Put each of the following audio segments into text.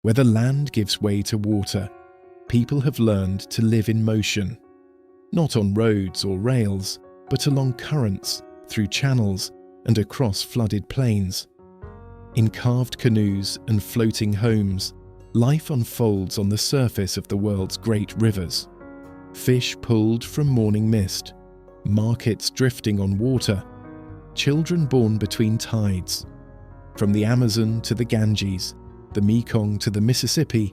Where the land gives way to water, people have learned to live in motion, not on roads or rails, but along currents, through channels, and across flooded plains. In carved canoes and floating homes, life unfolds on the surface of the world's great rivers. Fish pulled from morning mist, markets drifting on water, children born between tides. From the Amazon to the Ganges, the Mekong to the Mississippi,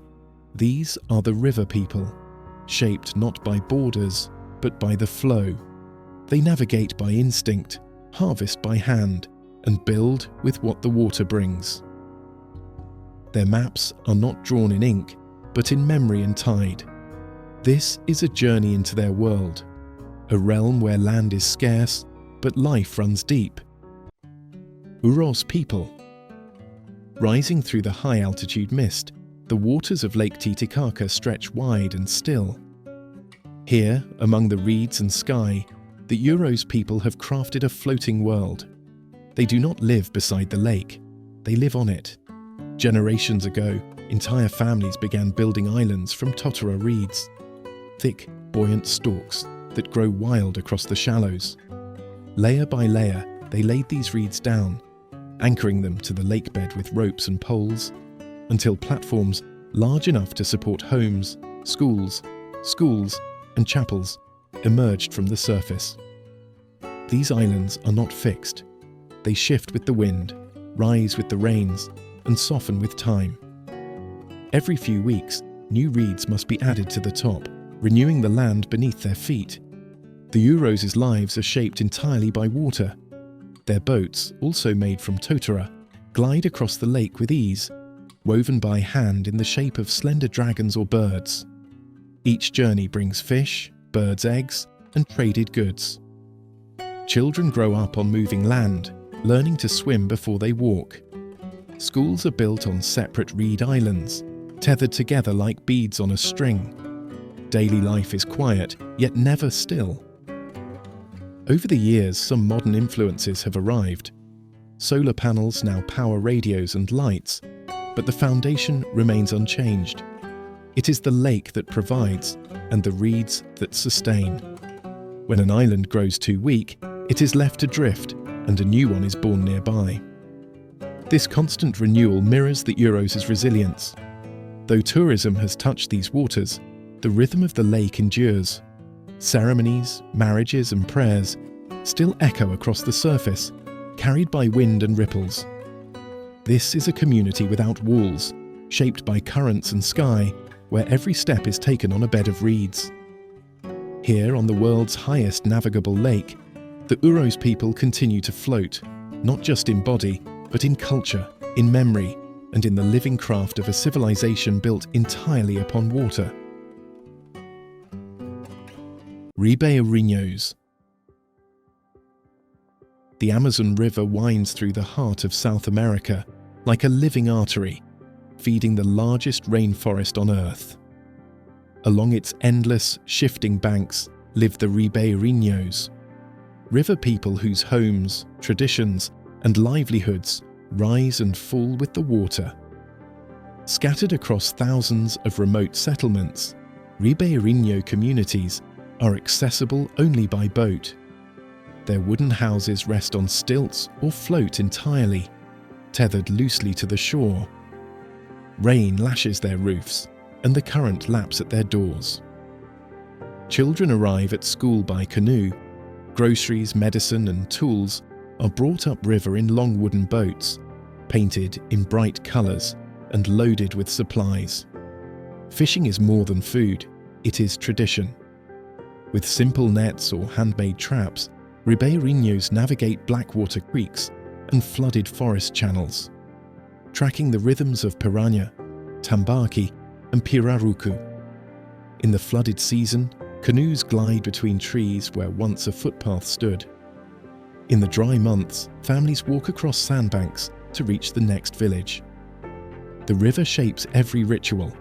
these are the river people, shaped not by borders, but by the flow. They navigate by instinct, harvest by hand, and build with what the water brings. Their maps are not drawn in ink, but in memory and tide. This is a journey into their world, a realm where land is scarce, but life runs deep. Uros people. Rising through the high-altitude mist, the waters of Lake Titicaca stretch wide and still. Here, among the reeds and sky, the Uros people have crafted a floating world. They do not live beside the lake, they live on it. Generations ago, entire families began building islands from totara reeds, thick, buoyant stalks that grow wild across the shallows. Layer by layer, they laid these reeds down, anchoring them to the lake bed with ropes and poles, until platforms large enough to support homes, schools, and chapels emerged from the surface. These islands are not fixed. They shift with the wind, rise with the rains, and soften with time. Every few weeks, new reeds must be added to the top, renewing the land beneath their feet. The Uros' lives are shaped entirely by water. Their boats, also made from totara, glide across the lake with ease, woven by hand in the shape of slender dragons or birds. Each journey brings fish, birds' eggs, and traded goods. Children grow up on moving land, learning to swim before they walk. Schools are built on separate reed islands, tethered together like beads on a string. Daily life is quiet, yet never still. Over the years, some modern influences have arrived. Solar panels now power radios and lights, but the foundation remains unchanged. It is the lake that provides, and the reeds that sustain. When an island grows too weak, it is left to drift, and a new one is born nearby. This constant renewal mirrors the Uros' resilience. Though tourism has touched these waters, the rhythm of the lake endures. Ceremonies, marriages, and prayers still echo across the surface, carried by wind and ripples. This is a community without walls, shaped by currents and sky, where every step is taken on a bed of reeds. Here, on the world's highest navigable lake, the Uros people continue to float, not just in body, but in culture, in memory, and in the living craft of a civilization built entirely upon water. Ribeirinhos. The Amazon River winds through the heart of South America like a living artery, feeding the largest rainforest on Earth. Along its endless, shifting banks live the Ribeirinhos, river people whose homes, traditions, and livelihoods rise and fall with the water. Scattered across thousands of remote settlements, Ribeirinho communities are accessible only by boat. Their wooden houses rest on stilts or float entirely, tethered loosely to the shore. Rain lashes their roofs, and the current laps at their doors. Children arrive at school by canoe. Groceries, medicine, and tools are brought upriver in long wooden boats, painted in bright colours and loaded with supplies. Fishing is more than food, it is tradition. With simple nets or handmade traps, Ribeirinhos navigate blackwater creeks and flooded forest channels, tracking the rhythms of piranha, tambaqui, and pirarucu. In the flooded season, canoes glide between trees where once a footpath stood. In the dry months, families walk across sandbanks to reach the next village. The river shapes every ritual.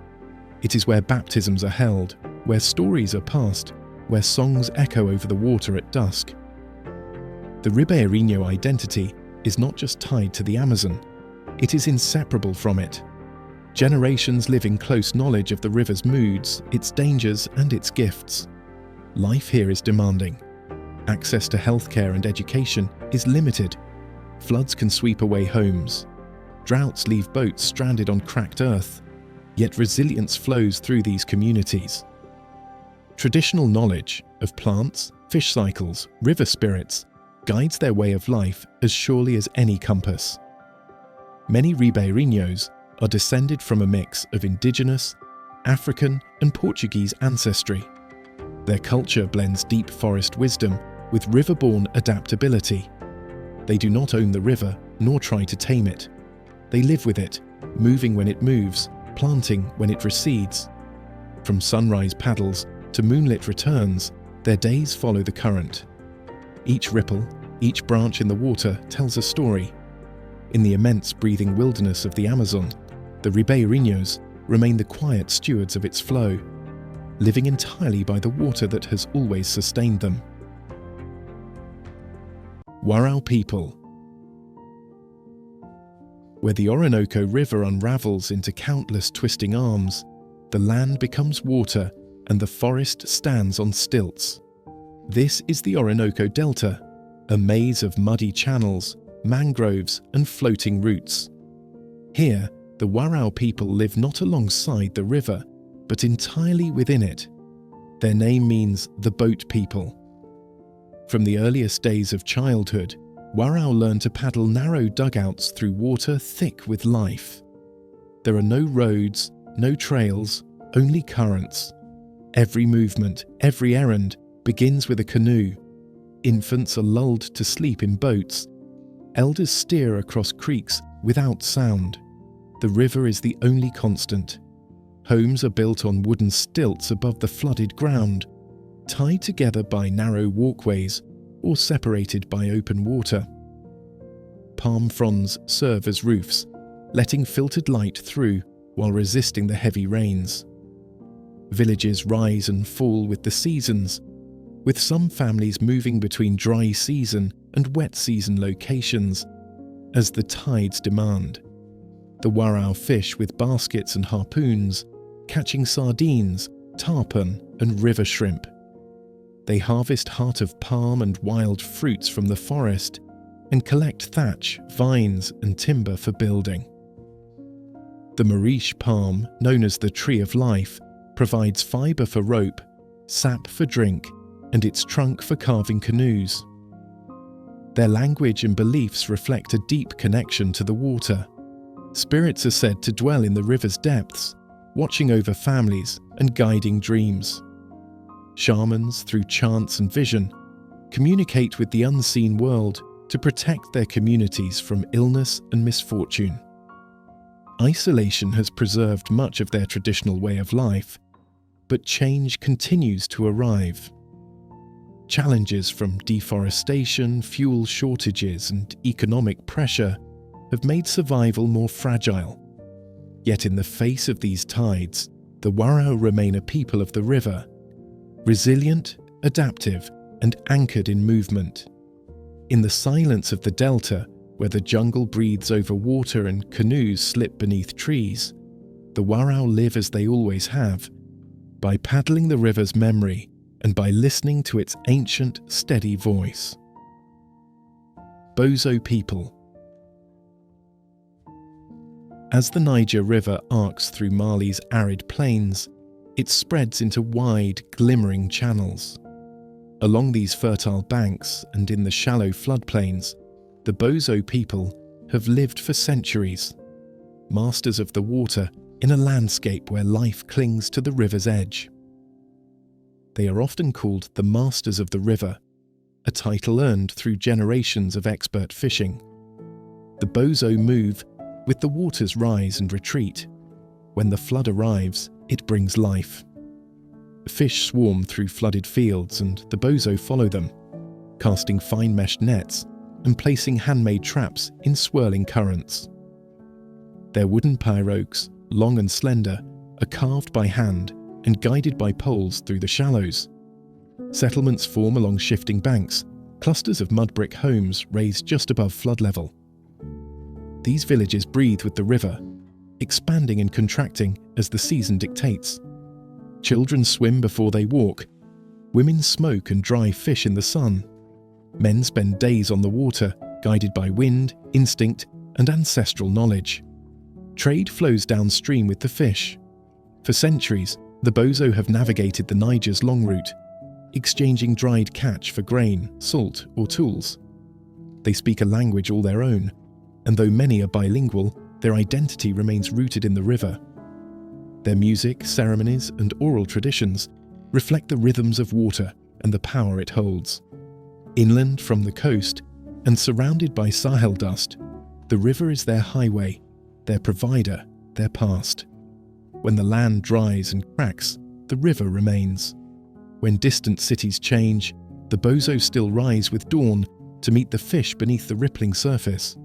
It is where baptisms are held, where stories are passed, where songs echo over the water at dusk. The Ribeirinho identity is not just tied to the Amazon, it is inseparable from it. Generations live in close knowledge of the river's moods, its dangers and its gifts. Life here is demanding. Access to healthcare and education is limited. Floods can sweep away homes. Droughts leave boats stranded on cracked earth, yet resilience flows through these communities. Traditional knowledge of plants, fish cycles, river spirits guides their way of life as surely as any compass. Many Ribeirinhos are descended from a mix of indigenous, African and Portuguese ancestry. Their culture blends deep forest wisdom with river-born adaptability. They do not own the river nor try to tame it. They live with it, moving when it moves, planting when it recedes. From sunrise paddles to moonlit returns, their days follow the current. Each ripple, each branch in the water tells a story. In the immense breathing wilderness of the Amazon, the Ribeirinhos remain the quiet stewards of its flow, living entirely by the water that has always sustained them. Warao people. Where the Orinoco River unravels into countless twisting arms, the land becomes water and the forest stands on stilts. This is the Orinoco Delta, a maze of muddy channels, mangroves and floating roots. Here, the Warao people live not alongside the river, but entirely within it. Their name means the boat people. From the earliest days of childhood, Warao learned to paddle narrow dugouts through water thick with life. There are no roads, no trails, only currents. Every movement, every errand begins with a canoe. Infants are lulled to sleep in boats. Elders steer across creeks without sound. The river is the only constant. Homes are built on wooden stilts above the flooded ground, tied together by narrow walkways or separated by open water. Palm fronds serve as roofs, letting filtered light through while resisting the heavy rains. Villages rise and fall with the seasons, with some families moving between dry season and wet season locations as the tides demand. The Warao fish with baskets and harpoons, catching sardines, tarpon and river shrimp. They harvest heart of palm and wild fruits from the forest and collect thatch, vines and timber for building. The Marish palm, known as the tree of life, provides fibre for rope, sap for drink, and its trunk for carving canoes. Their language and beliefs reflect a deep connection to the water. Spirits are said to dwell in the river's depths, watching over families and guiding dreams. Shamans, through chants and vision, communicate with the unseen world to protect their communities from illness and misfortune. Isolation has preserved much of their traditional way of life, but change continues to arrive. Challenges from deforestation, fuel shortages, and economic pressure have made survival more fragile. Yet in the face of these tides, the Warao remain a people of the river, resilient, adaptive, and anchored in movement. In the silence of the delta, where the jungle breathes over water and canoes slip beneath trees, the Warao live as they always have, by paddling the river's memory and by listening to its ancient, steady voice. Bozo people. As the Niger River arcs through Mali's arid plains, it spreads into wide, glimmering channels. Along these fertile banks and in the shallow floodplains, the Bozo people have lived for centuries, masters of the water in a landscape where life clings to the river's edge. They are often called the Masters of the River, a title earned through generations of expert fishing. The Bozo move with the water's rise and retreat. When the flood arrives, it brings life. Fish swarm through flooded fields and the Bozo follow them, casting fine meshed nets and placing handmade traps in swirling currents. Their wooden pirogues, long and slender, are carved by hand and guided by poles through the shallows. Settlements form along shifting banks, clusters of mud brick homes raised just above flood level. These villages breathe with the river, expanding and contracting as the season dictates. Children swim before they walk. Women smoke and dry fish in the sun. Men spend days on the water, guided by wind, instinct, and ancestral knowledge. Trade flows downstream with the fish. For centuries, the Bozo have navigated the Niger's long route, exchanging dried catch for grain, salt, or tools. They speak a language all their own, and though many are bilingual, their identity remains rooted in the river. Their music, ceremonies, and oral traditions reflect the rhythms of water and the power it holds. Inland from the coast, and surrounded by Sahel dust, the river is their highway, their provider, their past. When the land dries and cracks, the river remains. When distant cities change, the Bozo still rise with dawn to meet the fish beneath the rippling surface.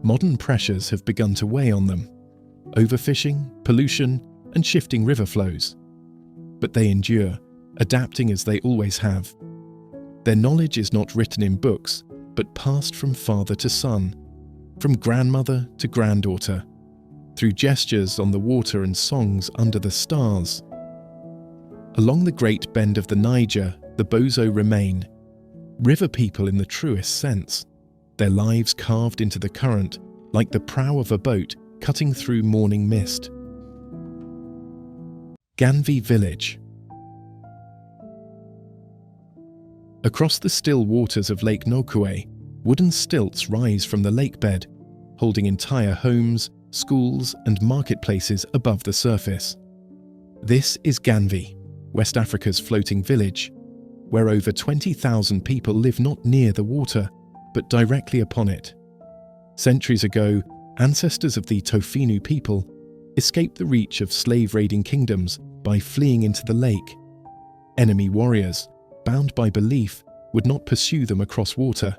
Modern pressures have begun to weigh on them: overfishing, pollution, and shifting river flows. But they endure, adapting as they always have. Their knowledge is not written in books, but passed from father to son, from grandmother to granddaughter, through gestures on the water and songs under the stars. Along the great bend of the Niger, the Bozo remain, river people in the truest sense, their lives carved into the current like the prow of a boat cutting through morning mist. Ganvi village. Across the still waters of Lake Nokue, wooden stilts rise from the lake bed, holding entire homes, schools, and marketplaces above the surface. This is Ganvi, West Africa's floating village, where over 20,000 people live not near the water, but directly upon it. Centuries ago, ancestors of the Tofinu people escaped the reach of slave-raiding kingdoms by fleeing into the lake. Enemy warriors, bound by belief, would not pursue them across water.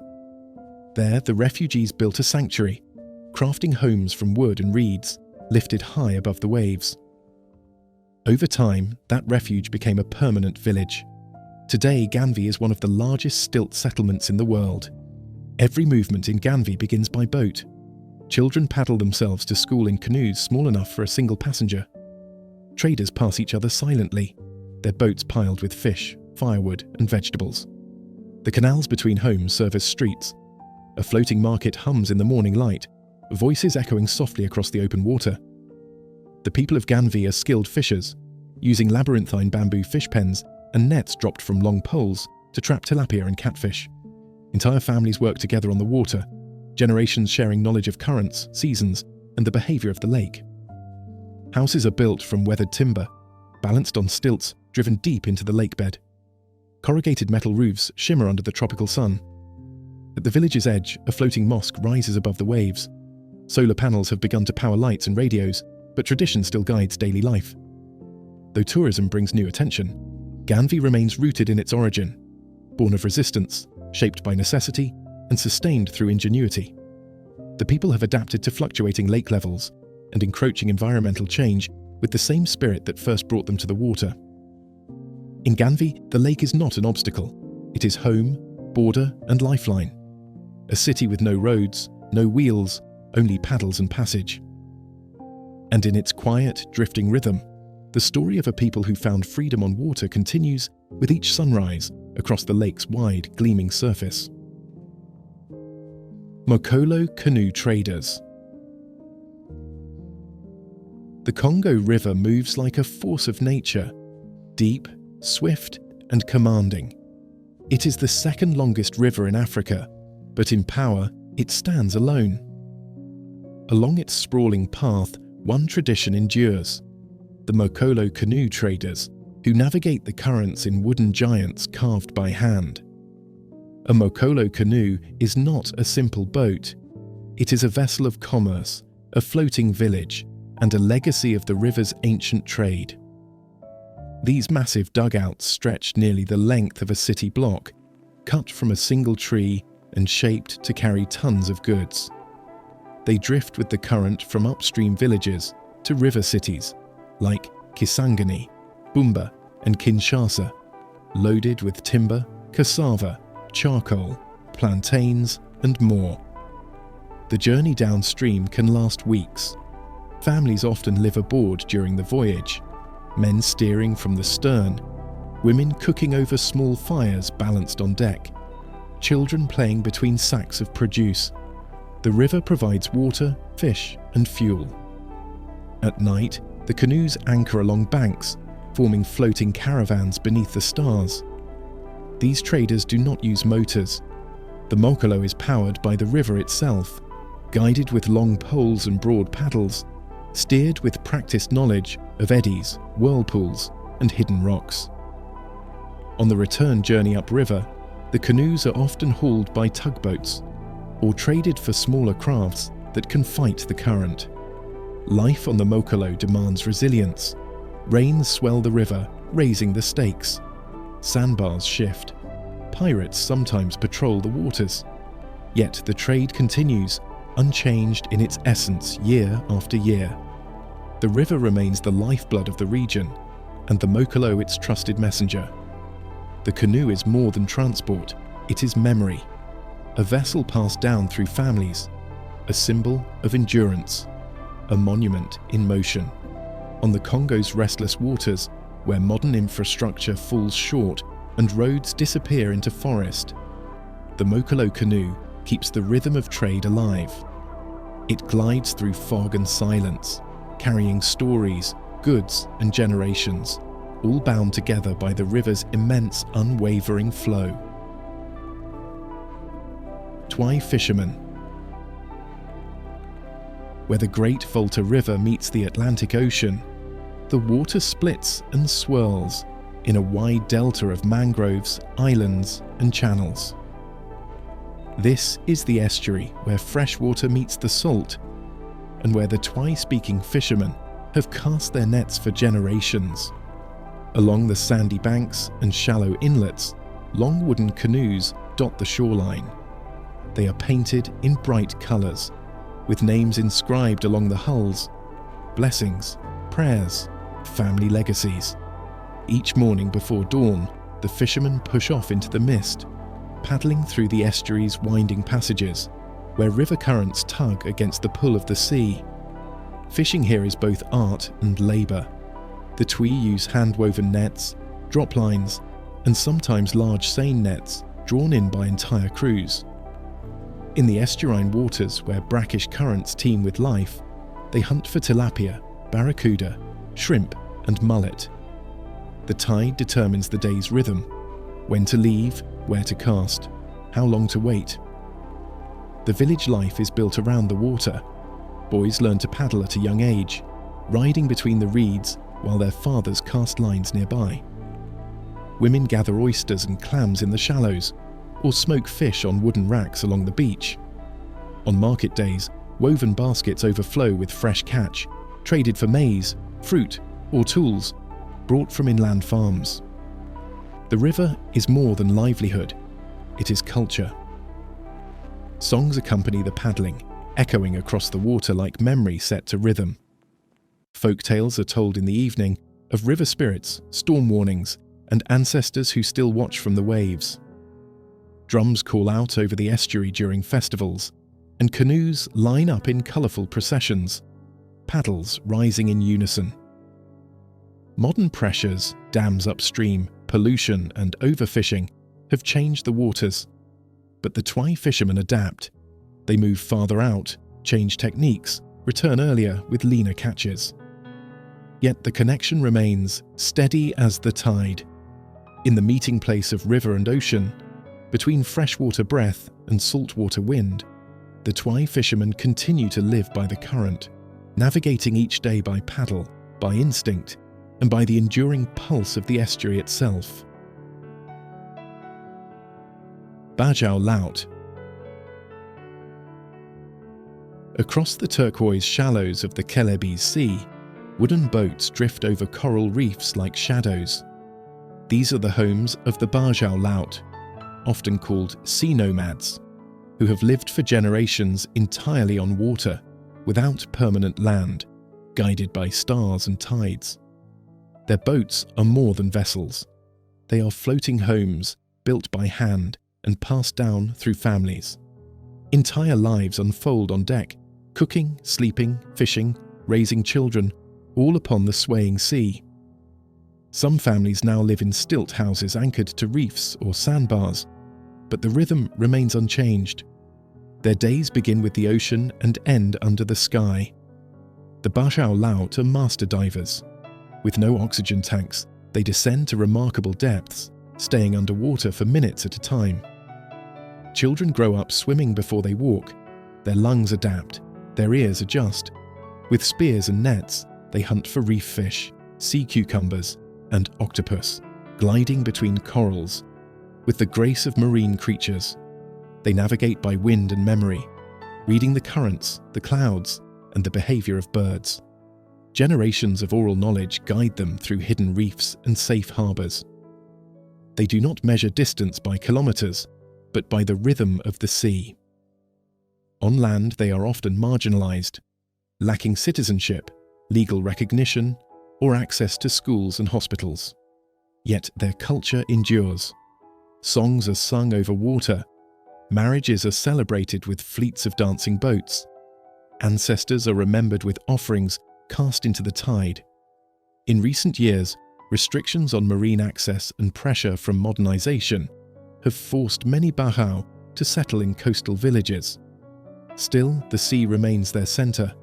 There, the refugees built a sanctuary, crafting homes from wood and reeds, lifted high above the waves. Over time, that refuge became a permanent village. Today, Ganvi is one of the largest stilt settlements in the world. Every movement in Ganvi begins by boat. Children paddle themselves to school in canoes small enough for a single passenger. Traders pass each other silently, their boats piled with fish, firewood, and vegetables. The canals between homes serve as streets. A floating market hums in the morning light, voices echoing softly across the open water. The people of Ganvi are skilled fishers, using labyrinthine bamboo fish pens and nets dropped from long poles to trap tilapia and catfish. Entire families work together on the water, generations sharing knowledge of currents, seasons, and the behavior of the lake. Houses are built from weathered timber, balanced on stilts driven deep into the lake bed. Corrugated metal roofs shimmer under the tropical sun. At the village's edge, a floating mosque rises above the waves. Solar panels have begun to power lights and radios, but tradition still guides daily life. Though tourism brings new attention, Ganvi remains rooted in its origin, born of resistance, shaped by necessity, and sustained through ingenuity. The people have adapted to fluctuating lake levels and encroaching environmental change with the same spirit that first brought them to the water. In Ganvi, the lake is not an obstacle. It is home, border, and lifeline. A city with no roads, no wheels, only paddles and passage. And in its quiet, drifting rhythm, the story of a people who found freedom on water continues with each sunrise across the lake's wide, gleaming surface. Mokolo canoe traders. The Congo River moves like a force of nature, deep, swift, and commanding. It is the second longest river in Africa, but in power, it stands alone. Along its sprawling path, one tradition endures: the Mokolo canoe traders, who navigate the currents in wooden giants carved by hand. A Mokolo canoe is not a simple boat. It is a vessel of commerce, a floating village, and a legacy of the river's ancient trade. These massive dugouts stretch nearly the length of a city block, cut from a single tree and shaped to carry tons of goods. They drift with the current from upstream villages to river cities like Kisangani, Bumba, and Kinshasa, loaded with timber, cassava, charcoal, plantains, and more. The journey downstream can last weeks. Families often live aboard during the voyage, men steering from the stern, women cooking over small fires balanced on deck, children playing between sacks of produce. The river provides water, fish, and fuel. At night, the canoes anchor along banks, forming floating caravans beneath the stars. These traders do not use motors. The mokolo is powered by the river itself, guided with long poles and broad paddles, steered with practiced knowledge of eddies, whirlpools, and hidden rocks. On the return journey upriver, the canoes are often hauled by tugboats or traded for smaller crafts that can fight the current. Life on the mokolo demands resilience. Rains swell the river, raising the stakes. Sandbars shift. Pirates sometimes patrol the waters. Yet the trade continues, unchanged in its essence year after year. The river remains the lifeblood of the region, and the mokolo its trusted messenger. The canoe is more than transport, it is memory. A vessel passed down through families, a symbol of endurance, a monument in motion. On the Congo's restless waters, where modern infrastructure falls short and roads disappear into forest, the mokolo canoe keeps the rhythm of trade alive. It glides through fog and silence, carrying stories, goods, and generations, all bound together by the river's immense, unwavering flow. Twi fishermen. Where the Great Volta River meets the Atlantic Ocean, the water splits and swirls in a wide delta of mangroves, islands, and channels. This is the estuary where fresh water meets the salt, and where the Twi-speaking fishermen have cast their nets for generations. Along the sandy banks and shallow inlets, long wooden canoes dot the shoreline. They are painted in bright colours, with names inscribed along the hulls, blessings, prayers, family legacies. Each morning before dawn, the fishermen push off into the mist, paddling through the estuary's winding passages, where river currents tug against the pull of the sea. Fishing here is both art and labour. The Twi use hand-woven nets, drop lines, and sometimes large seine nets drawn in by entire crews. In the estuarine waters where brackish currents teem with life, they hunt for tilapia, barracuda, shrimp, and mullet. The tide determines the day's rhythm: when to leave, where to cast, how long to wait. The village life is built around the water. Boys learn to paddle at a young age, riding between the reeds while their fathers cast lines nearby. Women gather oysters and clams in the shallows, or smoke fish on wooden racks along the beach. On market days, woven baskets overflow with fresh catch, traded for maize, fruit, or tools, brought from inland farms. The river is more than livelihood, it is culture. Songs accompany the paddling, echoing across the water like memory set to rhythm. Folk tales are told in the evening of river spirits, storm warnings, and ancestors who still watch from the waves. Drums call out over the estuary during festivals, and canoes line up in colourful processions, paddles rising in unison. Modern pressures, dams upstream, pollution and overfishing have changed the waters, but the Twi fishermen adapt. They move farther out, change techniques, return earlier with leaner catches. Yet the connection remains steady as the tide. In the meeting place of river and ocean, between freshwater breath and saltwater wind, the Twi fishermen continue to live by the current, navigating each day by paddle, by instinct, and by the enduring pulse of the estuary itself. Bajau Laut. Across the turquoise shallows of the Kelebes Sea, wooden boats drift over coral reefs like shadows. These are the homes of the Bajau Laut, often called sea nomads, who have lived for generations entirely on water, without permanent land, guided by stars and tides. Their boats are more than vessels. They are floating homes built by hand and passed down through families. Entire lives unfold on deck, cooking, sleeping, fishing, raising children, all upon the swaying sea. Some families now live in stilt houses anchored to reefs or sandbars, but the rhythm remains unchanged. Their days begin with the ocean and end under the sky. The Bajau Laut are master divers. With no oxygen tanks, they descend to remarkable depths, staying underwater for minutes at a time. Children grow up swimming before they walk. Their lungs adapt, their ears adjust. With spears and nets, they hunt for reef fish, sea cucumbers, and octopus, gliding between corals. With the grace of marine creatures, they navigate by wind and memory, reading the currents, the clouds, and the behavior of birds. Generations of oral knowledge guide them through hidden reefs and safe harbors. They do not measure distance by kilometers, but by the rhythm of the sea. On land, they are often marginalized, lacking citizenship, legal recognition, or access to schools and hospitals. Yet their culture endures. Songs are sung over water. Marriages are celebrated with fleets of dancing boats. Ancestors are remembered with offerings cast into the tide. In recent years, restrictions on marine access and pressure from modernization have forced many Bajau to settle in coastal villages. Still, the sea remains their center.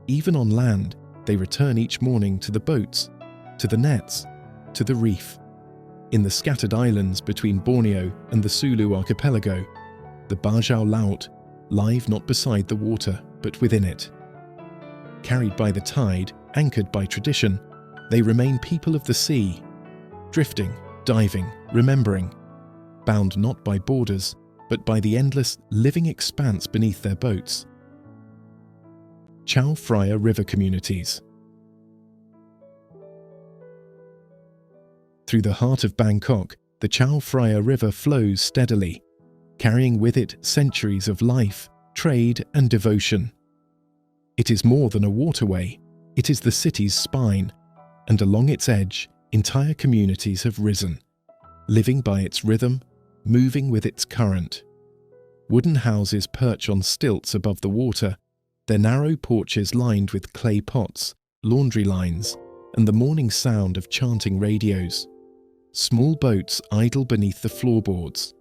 Even on land, they return each morning to the boats, to the nets, to the reef. In the scattered islands between Borneo and the Sulu archipelago, the Bajau Laut live not beside the water, but within it. Carried by the tide, anchored by tradition, they remain people of the sea, drifting, diving, remembering, bound not by borders, but by the endless, living expanse beneath their boats. Chao Phraya River Communities. Through the heart of Bangkok, the Chao Phraya River flows steadily, carrying with it centuries of life, trade, and devotion. It is more than a waterway, it is the city's spine, and along its edge, entire communities have risen, living by its rhythm, moving with its current. Wooden houses perch on stilts above the water, their narrow porches lined with clay pots, laundry lines, and the morning sound of chanting radios. Small boats idle beneath the floorboards.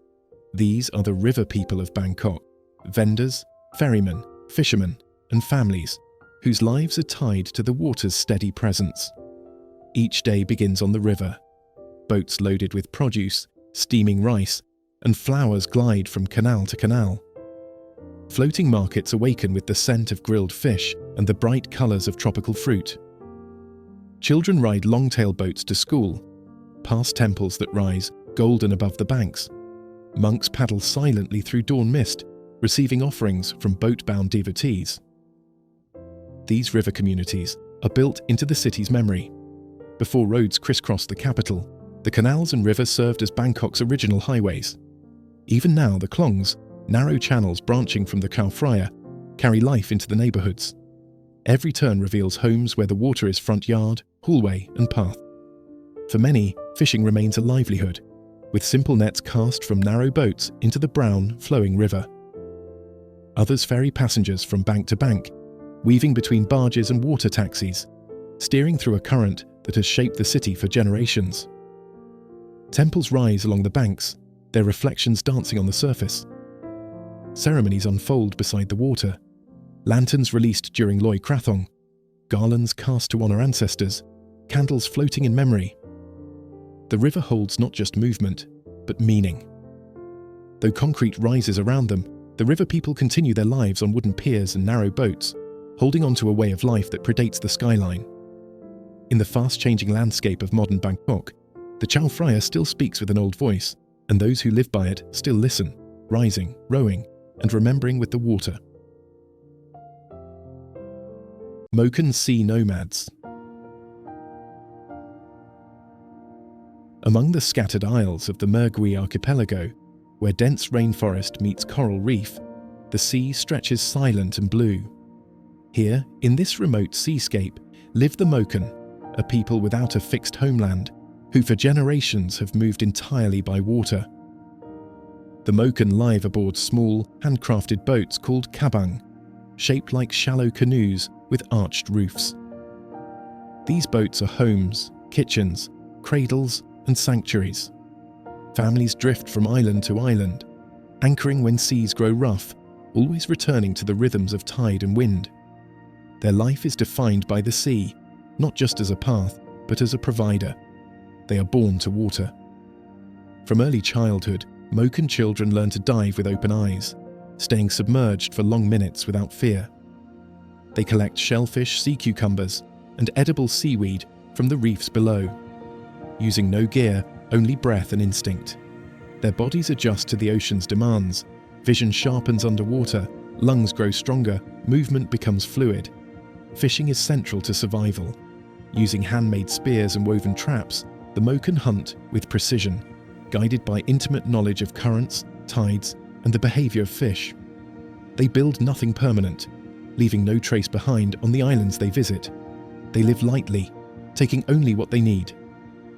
These are the river people of Bangkok, vendors, ferrymen, fishermen, and families, whose lives are tied to the water's steady presence. Each day begins on the river. Boats loaded with produce, steaming rice, and flowers glide from canal to canal. Floating markets awaken with the scent of grilled fish and the bright colours of tropical fruit. Children ride long-tail boats to school, past temples that rise golden above the banks. Monks paddle silently through dawn mist, receiving offerings from boat-bound devotees. These river communities are built into the city's memory. Before roads crisscrossed the capital, the canals and rivers served as Bangkok's original highways. Even now, the Klongs, narrow channels branching from the Chao Phraya, carry life into the neighbourhoods. Every turn reveals homes where the water is front yard, hallway, and path. For many, fishing remains a livelihood, with simple nets cast from narrow boats into the brown, flowing river. Others ferry passengers from bank to bank, weaving between barges and water taxis, steering through a current that has shaped the city for generations. Temples rise along the banks, their reflections dancing on the surface. Ceremonies unfold beside the water, lanterns released during Loi Krathong, garlands cast to honour ancestors, candles floating in memory. The river holds not just movement, but meaning. Though concrete rises around them, the river people continue their lives on wooden piers and narrow boats, holding on to a way of life that predates the skyline. In the fast-changing landscape of modern Bangkok, the Chao Phraya still speaks with an old voice, and those who live by it still listen, rising, rowing, and remembering with the water. Moken sea nomads. Among the scattered isles of the Meghalaya archipelago, where dense rainforest meets coral reef, the sea stretches silent and blue. Here, in this remote seascape, live the Moken, a people without a fixed homeland, who for generations have moved entirely by water. The Moken live aboard small, handcrafted boats called kabang. shaped like shallow canoes with arched roofs. These boats are homes, kitchens, cradles, and sanctuaries. Families drift from island to island, anchoring when seas grow rough, always returning to the rhythms of tide and wind. Their life is defined by the sea, not just as a path, but as a provider. They are born to water. From early childhood, Moken children learn to dive with open eyes, staying submerged for long minutes without fear. They collect shellfish, sea cucumbers, and edible seaweed from the reefs below. Using no gear, only breath and instinct. Their bodies adjust to the ocean's demands, vision sharpens underwater, lungs grow stronger, movement becomes fluid. Fishing is central to survival. Using handmade spears and woven traps, the Moken hunt with precision, guided by intimate knowledge of currents, tides, and the behaviour of fish. They build nothing permanent, leaving no trace behind on the islands they visit. They live lightly, taking only what they need.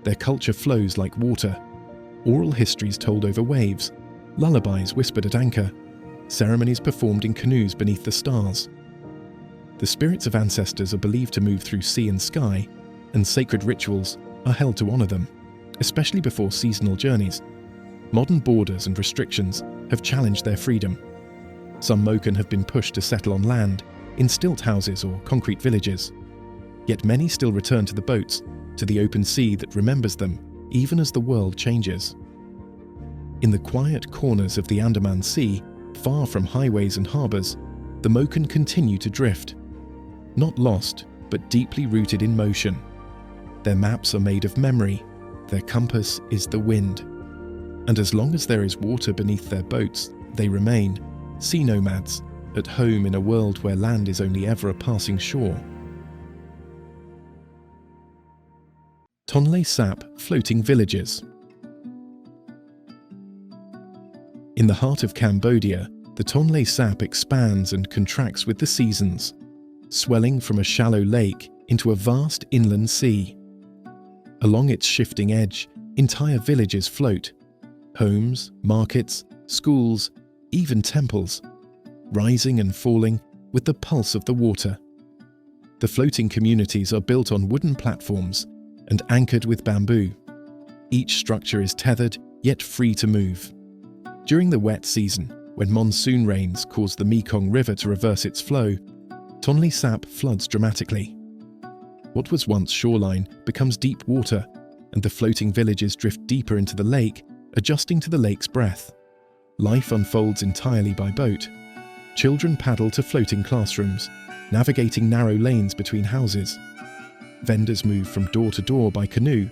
Their culture flows like water. Oral histories told over waves, lullabies whispered at anchor, ceremonies performed in canoes beneath the stars. The spirits of ancestors are believed to move through sea and sky, and sacred rituals are held to honour them, especially before seasonal journeys. Modern borders and restrictions have challenged their freedom. Some Moken have been pushed to settle on land, in stilt houses or concrete villages. Yet many still return to the boats, to the open sea that remembers them, even as the world changes. In the quiet corners of the Andaman Sea, far from highways and harbours, the Moken continue to drift. Not lost, but deeply rooted in motion. Their maps are made of memory, their compass is the wind. And as long as there is water beneath their boats, they remain sea nomads, at home in a world where land is only ever a passing shore. Tonle Sap floating villages. In the heart of Cambodia, the Tonle Sap expands and contracts with the seasons, swelling from a shallow lake into a vast inland sea. Along its shifting edge, entire villages float. Homes, markets, schools, even temples, rising and falling with the pulse of the water. The floating communities are built on wooden platforms and anchored with bamboo. Each structure is tethered, yet free to move. During the wet season, when monsoon rains cause the Mekong River to reverse its flow, Tonle Sap floods dramatically. What was once shoreline becomes deep water, and the floating villages drift deeper into the lake, adjusting to the lake's breath. Life unfolds entirely by boat. Children paddle to floating classrooms, navigating narrow lanes between houses. Vendors move from door to door by canoe,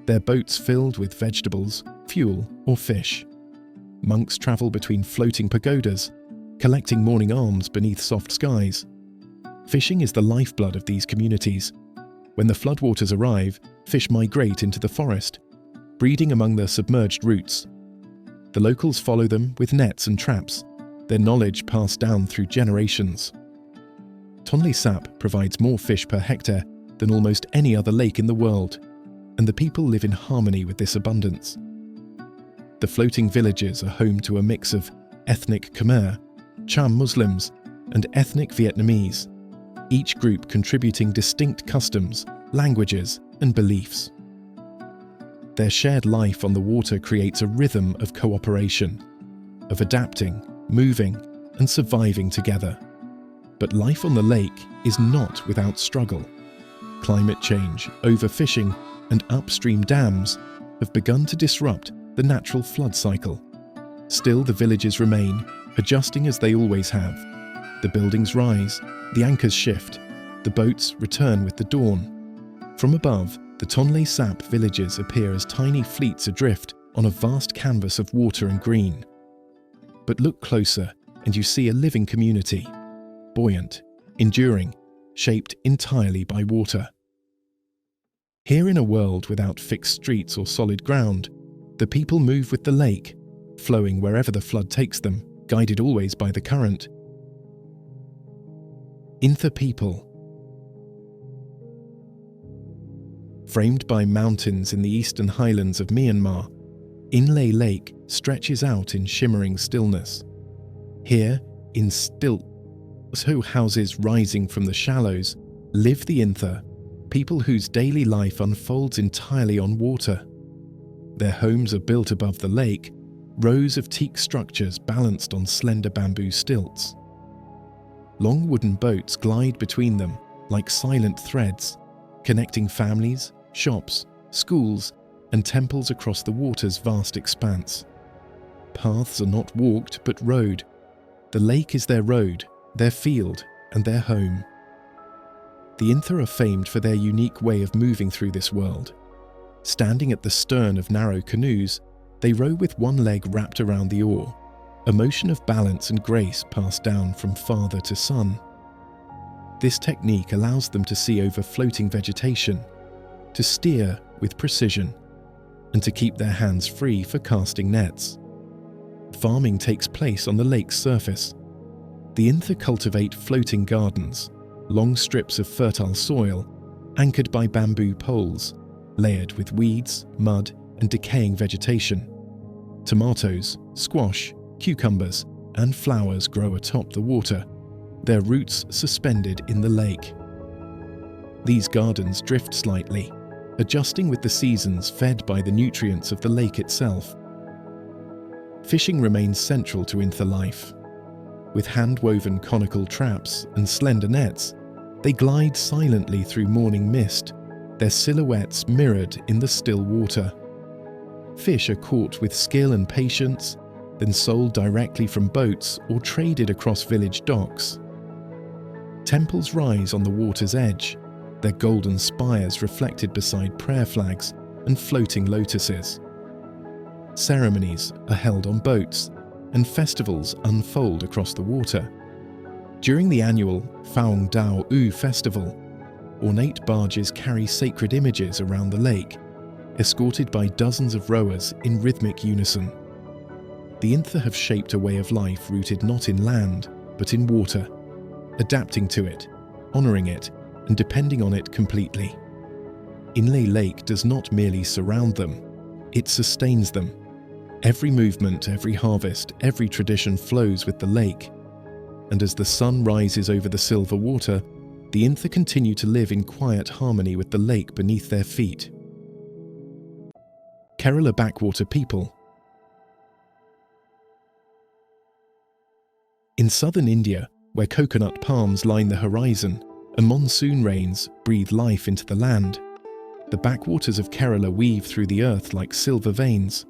their boats filled with vegetables, fuel, or fish. Monks travel between floating pagodas, collecting morning alms beneath soft skies. Fishing is the lifeblood of these communities. When the floodwaters arrive, fish migrate into the forest, breeding among the submerged roots. The locals follow them with nets and traps, their knowledge passed down through generations. Tonle Sap provides more fish per hectare than almost any other lake in the world, and the people live in harmony with this abundance. The floating villages are home to a mix of ethnic Khmer, Cham Muslims, and ethnic Vietnamese, each group contributing distinct customs, languages, and beliefs. Their shared life on the water creates a rhythm of cooperation, of adapting, moving, and surviving together. But life on the lake is not without struggle. Climate change, overfishing, and upstream dams have begun to disrupt the natural flood cycle. Still, the villages remain, adjusting as they always have. The buildings rise, the anchors shift, the boats return with the dawn. From above, the Tonle Sap villages appear as tiny fleets adrift on a vast canvas of water and green. But look closer, and you see a living community, buoyant, enduring, shaped entirely by water. Here in a world without fixed streets or solid ground, the people move with the lake, flowing wherever the flood takes them, guided always by the current. Intha people. Framed by mountains in the eastern highlands of Myanmar, Inle Lake stretches out in shimmering stillness. Here, in stilt, So houses rising from the shallows live the Intha, people whose daily life unfolds entirely on water. Their homes are built above the lake, rows of teak structures balanced on slender bamboo stilts. Long wooden boats glide between them like silent threads, connecting families, shops, schools, and temples across the water's vast expanse. Paths are not walked but rowed. The lake is their road, their field, and their home. The Intha are famed for their unique way of moving through this world. Standing at the stern of narrow canoes, they row with one leg wrapped around the oar, a motion of balance and grace passed down from father to son. This technique allows them to see over floating vegetation, to steer with precision, and to keep their hands free for casting nets. Farming takes place on the lake's surface. The Intha cultivate floating gardens, long strips of fertile soil, anchored by bamboo poles, layered with weeds, mud, and decaying vegetation. Tomatoes, squash, cucumbers, and flowers grow atop the water, their roots suspended in the lake. These gardens drift slightly, adjusting with the seasons, fed by the nutrients of the lake itself. Fishing remains central to Intha life. With hand-woven conical traps and slender nets, they glide silently through morning mist, their silhouettes mirrored in the still water. Fish are caught with skill and patience, then sold directly from boats or traded across village docks. Temples rise on the water's edge, their golden spires reflected beside prayer flags and floating lotuses. Ceremonies are held on boats, and festivals unfold across the water. During the annual Phaung Dao U festival, ornate barges carry sacred images around the lake, escorted by dozens of rowers in rhythmic unison. The Intha have shaped a way of life rooted not in land, but in water, adapting to it, honouring it, and depending on it completely. Inle Lake does not merely surround them, it sustains them. Every movement, every harvest, every tradition flows with the lake. And as the sun rises over the silver water, the Intha continue to live in quiet harmony with the lake beneath their feet. Kerala backwater people. In southern India, where coconut palms line the horizon and monsoon rains breathe life into the land, the backwaters of Kerala weave through the earth like silver veins.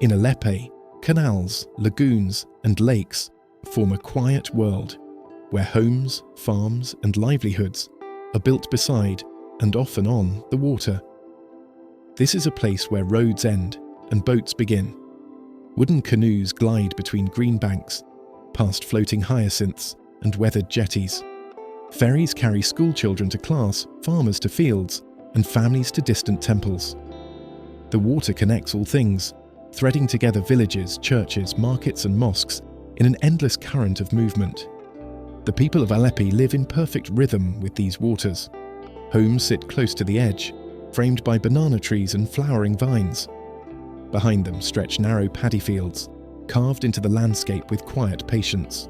In Aleppo, canals, lagoons, and lakes form a quiet world where homes, farms, and livelihoods are built beside and often on the water. This is a place where roads end and boats begin. Wooden canoes glide between green banks, past floating hyacinths and weathered jetties. Ferries carry schoolchildren to class, farmers to fields, and families to distant temples. The water connects all things, threading together villages, churches, markets, and mosques in an endless current of movement. The people of Aleppo live in perfect rhythm with these waters. Homes sit close to the edge, framed by banana trees and flowering vines. Behind them stretch narrow paddy fields, carved into the landscape with quiet patience.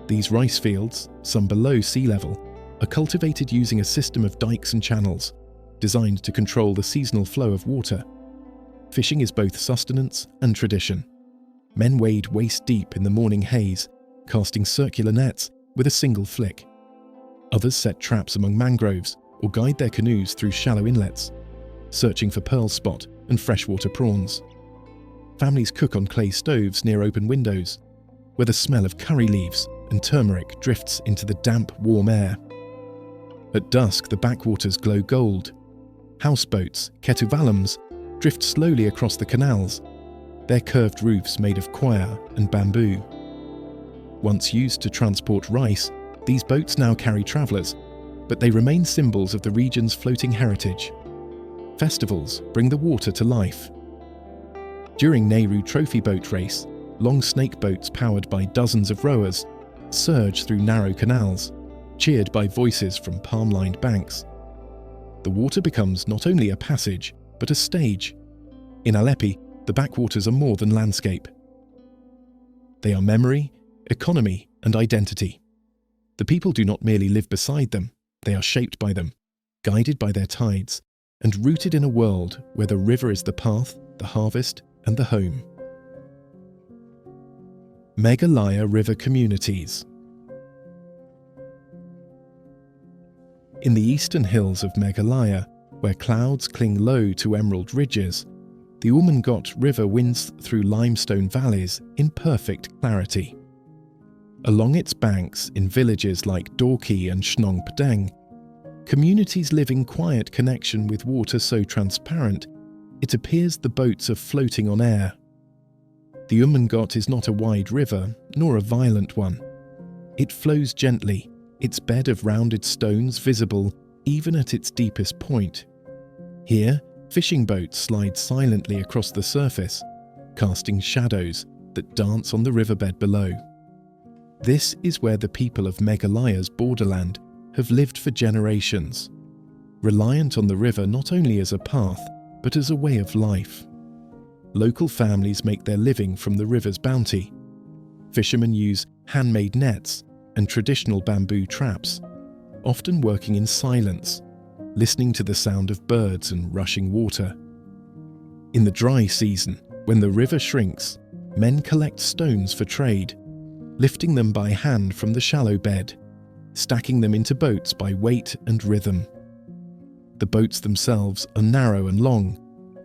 These rice fields, some below sea level, are cultivated using a system of dikes and channels, designed to control the seasonal flow of water. Fishing is both sustenance and tradition. Men wade waist-deep in the morning haze, casting circular nets with a single flick. Others set traps among mangroves or guide their canoes through shallow inlets, searching for pearl spot and freshwater prawns. Families cook on clay stoves near open windows, where the smell of curry leaves and turmeric drifts into the damp, warm air. At dusk, the backwaters glow gold. Houseboats, ketuvalams, drift slowly across the canals, their curved roofs made of coir and bamboo. Once used to transport rice, these boats now carry travellers, but they remain symbols of the region's floating heritage. Festivals bring the water to life. During Nehru Trophy Boat Race, long snake boats powered by dozens of rowers surge through narrow canals, cheered by voices from palm-lined banks. The water becomes not only a passage, but a stage. In Aleppo, the backwaters are more than landscape. They are memory, economy, and identity. The people do not merely live beside them, they are shaped by them, guided by their tides, and rooted in a world where the river is the path, the harvest, and the home. Meghalaya River Communities. In the eastern hills of Meghalaya, where clouds cling low to emerald ridges, the Umangot River winds through limestone valleys in perfect clarity. Along its banks, in villages like Dorki and Shnong Pdeng, communities live in quiet connection with water so transparent it appears the boats are floating on air. The Umangot is not a wide river, nor a violent one. It flows gently, its bed of rounded stones visible even at its deepest point. Here, fishing boats slide silently across the surface, casting shadows that dance on the riverbed below. This is where the people of Meghalaya's borderland have lived for generations, reliant on the river not only as a path, but as a way of life. Local families make their living from the river's bounty. Fishermen use handmade nets and traditional bamboo traps, often working in silence, listening to the sound of birds and rushing water. In the dry season, when the river shrinks, men collect stones for trade, lifting them by hand from the shallow bed, stacking them into boats by weight and rhythm. The boats themselves are narrow and long,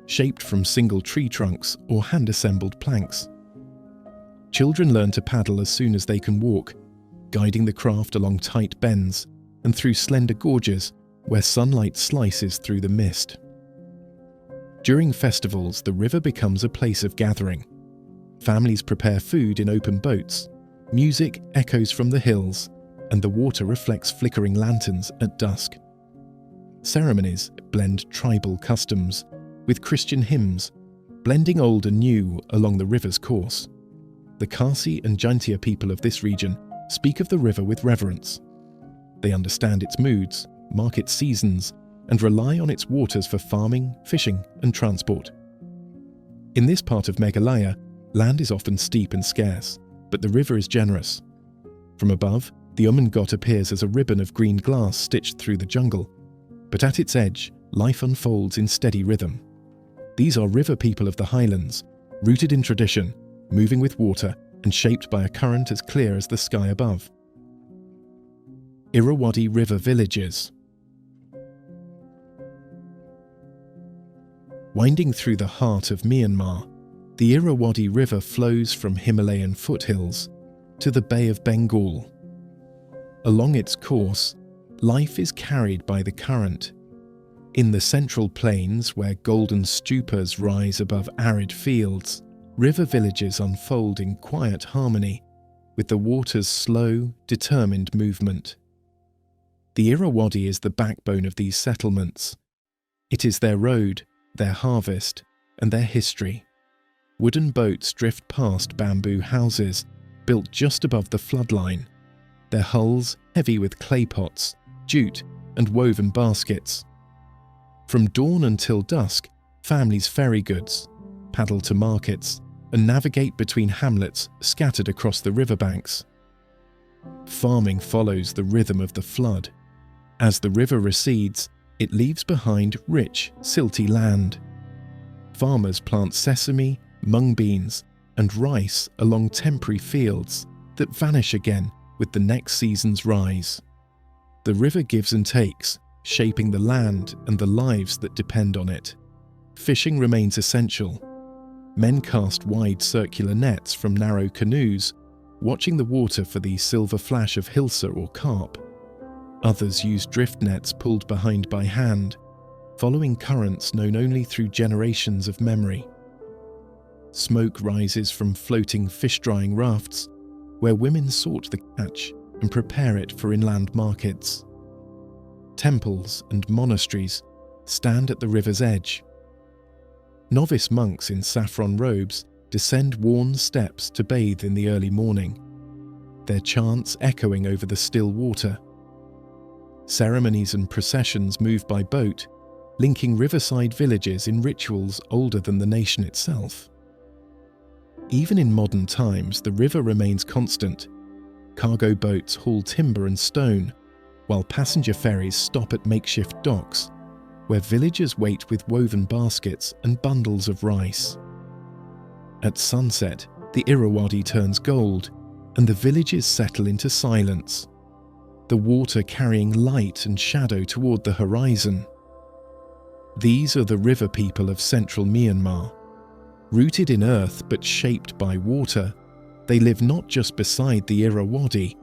shaped from single tree trunks or hand-assembled planks. Children learn to paddle as soon as they can walk, guiding the craft along tight bends and through slender gorges where sunlight slices through the mist. During festivals, the river becomes a place of gathering. Families prepare food in open boats, music echoes from the hills, and the water reflects flickering lanterns at dusk. Ceremonies blend tribal customs with Christian hymns, blending old and new along the river's course. The Khasi and Jaintia people of this region speak of the river with reverence. They understand its moods, mark its seasons, and rely on its waters for farming, fishing, and transport. In this part of Meghalaya, land is often steep and scarce, but the river is generous. From above, the Umangot appears as a ribbon of green glass stitched through the jungle, but at its edge, life unfolds in steady rhythm. These are river people of the highlands, rooted in tradition, moving with water, and shaped by a current as clear as the sky above. Irrawaddy River Villages. Winding through the heart of Myanmar, the Irrawaddy River flows from Himalayan foothills to the Bay of Bengal. Along its course, life is carried by the current. In the central plains, where golden stupas rise above arid fields, river villages unfold in quiet harmony with the water's slow, determined movement. The Irrawaddy is the backbone of these settlements. It is their road, their harvest, and their history. Wooden boats drift past bamboo houses built just above the floodline, their hulls heavy with clay pots, jute, and woven baskets. From dawn until dusk, families ferry goods, paddle to markets, and navigate between hamlets scattered across the riverbanks. Farming follows the rhythm of the flood. As the river recedes, it leaves behind rich, silty land. Farmers plant sesame, mung beans, and rice along temporary fields that vanish again with the next season's rise. The river gives and takes, shaping the land and the lives that depend on it. Fishing remains essential. Men cast wide circular nets from narrow canoes, watching the water for the silver flash of hilsa or carp. Others use drift nets pulled behind by hand, following currents known only through generations of memory. Smoke rises from floating fish-drying rafts, where women sort the catch and prepare it for inland markets. Temples and monasteries stand at the river's edge. Novice monks in saffron robes descend worn steps to bathe in the early morning, their chants echoing over the still water. Ceremonies and processions move by boat, linking riverside villages in rituals older than the nation itself. Even in modern times, the river remains constant. cargo boats haul timber and stone, while passenger ferries stop at makeshift docks, where villagers wait with woven baskets and bundles of rice. At sunset, the Irrawaddy turns gold, and the villages settle into silence, the water carrying light and shadow toward the horizon. These are the river people of central Myanmar. Rooted in earth but shaped by water, they live not just beside the Irrawaddy,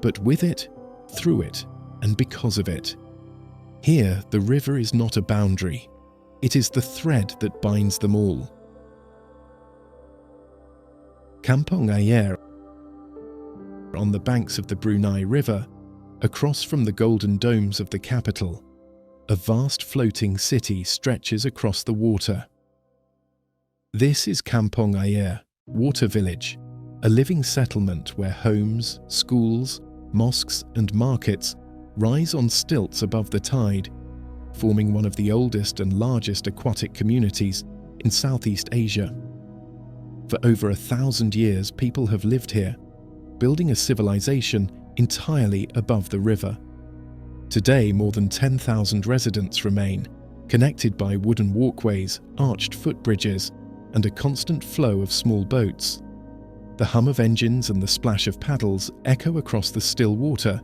but with it, through it, and because of it. Here, the river is not a boundary. It is the thread that binds them all. Kampong Ayer, on the banks of the Brunei River, across from the golden domes of the capital, a vast floating city stretches across the water. This is Kampong Ayer, Water Village, a living settlement where homes, schools, mosques and markets rise on stilts above the tide, forming one of the oldest and largest aquatic communities in Southeast Asia. For over 1,000 years, people have lived here, building a civilization entirely above the river. Today, more than 10,000 residents remain, connected by wooden walkways, arched footbridges, and a constant flow of small boats. The hum of engines and the splash of paddles echo across the still water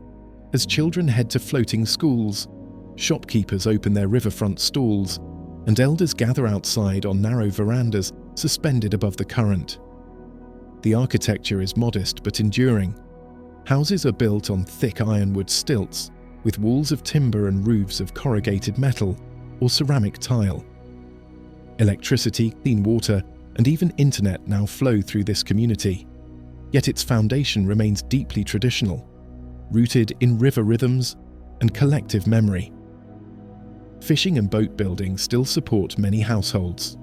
as children head to floating schools, shopkeepers open their riverfront stalls, and elders gather outside on narrow verandas suspended above the current. The architecture is modest but enduring. Houses are built on thick ironwood stilts, with walls of timber and roofs of corrugated metal or ceramic tile. Electricity, clean water, and even internet now flow through this community, yet its foundation remains deeply traditional, rooted in river rhythms and collective memory. Fishing and boat building still support many households.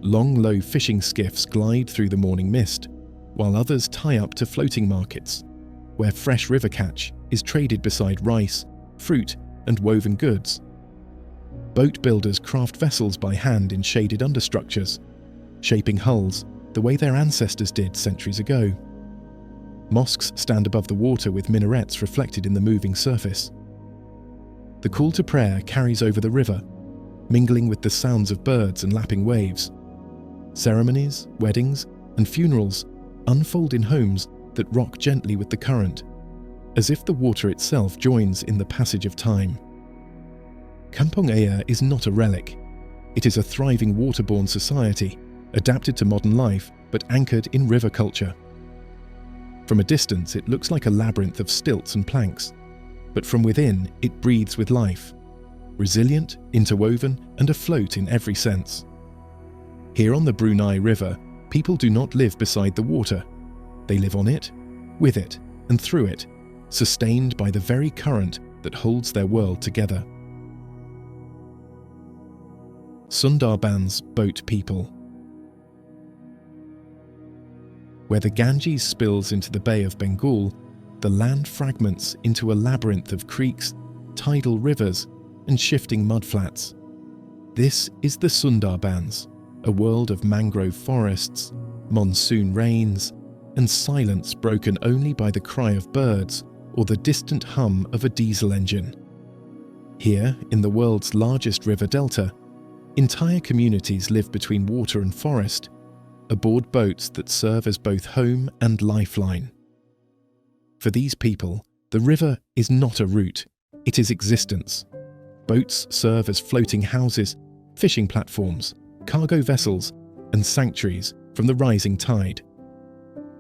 Long, low fishing skiffs glide through the morning mist, while others tie up to floating markets, where fresh river catch is traded beside rice, fruit, and woven goods. Boat builders craft vessels by hand in shaded understructures, shaping hulls the way their ancestors did centuries ago. Mosques stand above the water with minarets reflected in the moving surface. The call to prayer carries over the river, mingling with the sounds of birds and lapping waves. Ceremonies, weddings, and funerals unfold in homes that rock gently with the current, as if the water itself joins in the passage of time. Kampong Ayer is not a relic. It is a thriving waterborne society, adapted to modern life but anchored in river culture. From a distance, it looks like a labyrinth of stilts and planks, but from within, it breathes with life, resilient, interwoven, and afloat in every sense. Here on the Brunei River, people do not live beside the water. They live on it, with it, and through it, sustained by the very current that holds their world together. Sundarbans boat people. Where the Ganges spills into the Bay of Bengal, the land fragments into a labyrinth of creeks, tidal rivers, and shifting mudflats. This is the Sundarbans, a world of mangrove forests, monsoon rains, and silence broken only by the cry of birds or the distant hum of a diesel engine. Here, in the world's largest river delta, entire communities live between water and forest, aboard boats that serve as both home and lifeline. For these people, the river is not a route, it is existence. Boats serve as floating houses, fishing platforms, cargo vessels, and sanctuaries from the rising tide.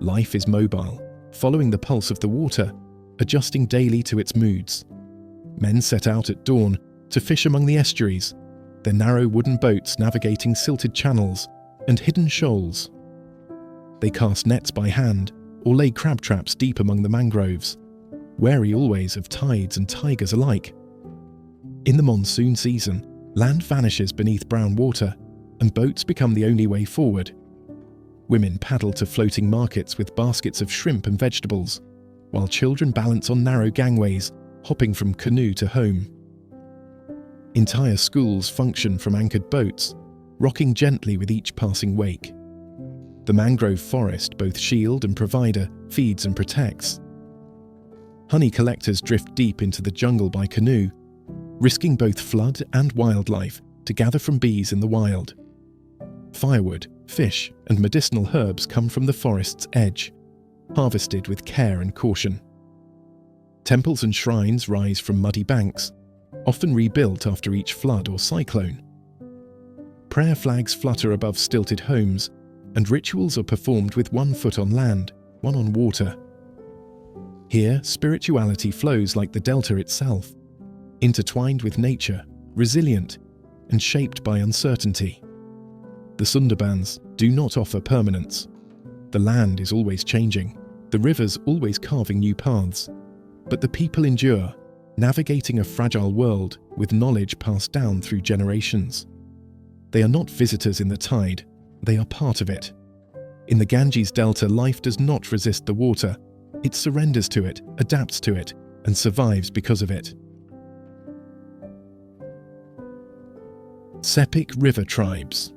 Life is mobile, following the pulse of the water, adjusting daily to its moods. Men set out at dawn to fish among the estuaries, their narrow wooden boats navigating silted channels and hidden shoals. They cast nets by hand or lay crab traps deep among the mangroves, wary always of tides and tigers alike. In the monsoon season, land vanishes beneath brown water and boats become the only way forward. Women paddle to floating markets with baskets of shrimp and vegetables, while children balance on narrow gangways, hopping from canoe to home. Entire schools function from anchored boats, rocking gently with each passing wake. The mangrove forest, both shield and provider, feeds and protects, Honey collectors drift deep into the jungle by canoe, risking both flood and wildlife to gather from bees in the wild. Firewood, fish, and medicinal herbs come from the forest's edge, harvested with care and caution. Temples and shrines rise from muddy banks, often rebuilt after each flood or cyclone. Prayer flags flutter above stilted homes, and rituals are performed with one foot on land, one on water. Here, spirituality flows like the delta itself, intertwined with nature, resilient, and shaped by uncertainty. The Sundarbans do not offer permanence. The land is always changing, the rivers always carving new paths, but the people endure, navigating a fragile world with knowledge passed down through generations. They are not visitors in the tide, they are part of it. In the Ganges Delta, life does not resist the water. It surrenders to it, adapts to it, and survives because of it. Sepik River Tribes.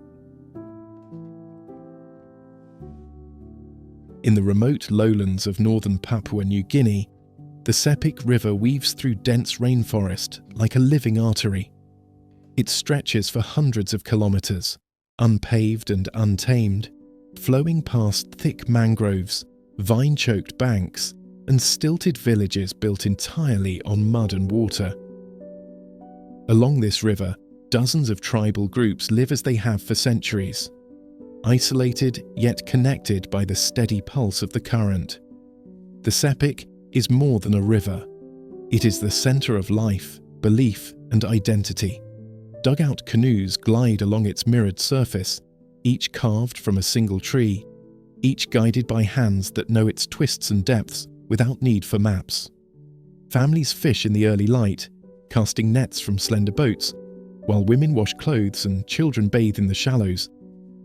In the remote lowlands of northern Papua New Guinea, the Sepik River weaves through dense rainforest like a living artery. It stretches for hundreds of kilometers, unpaved and untamed, flowing past thick mangroves, vine-choked banks, and stilted villages built entirely on mud and water. Along this river, dozens of tribal groups live as they have for centuries, isolated yet connected by the steady pulse of the current. The Sepik is more than a river. It is the center of life, belief, and identity. Dugout canoes glide along its mirrored surface, each carved from a single tree, each guided by hands that know its twists and depths without need for maps. Families fish in the early light, casting nets from slender boats, while women wash clothes and children bathe in the shallows,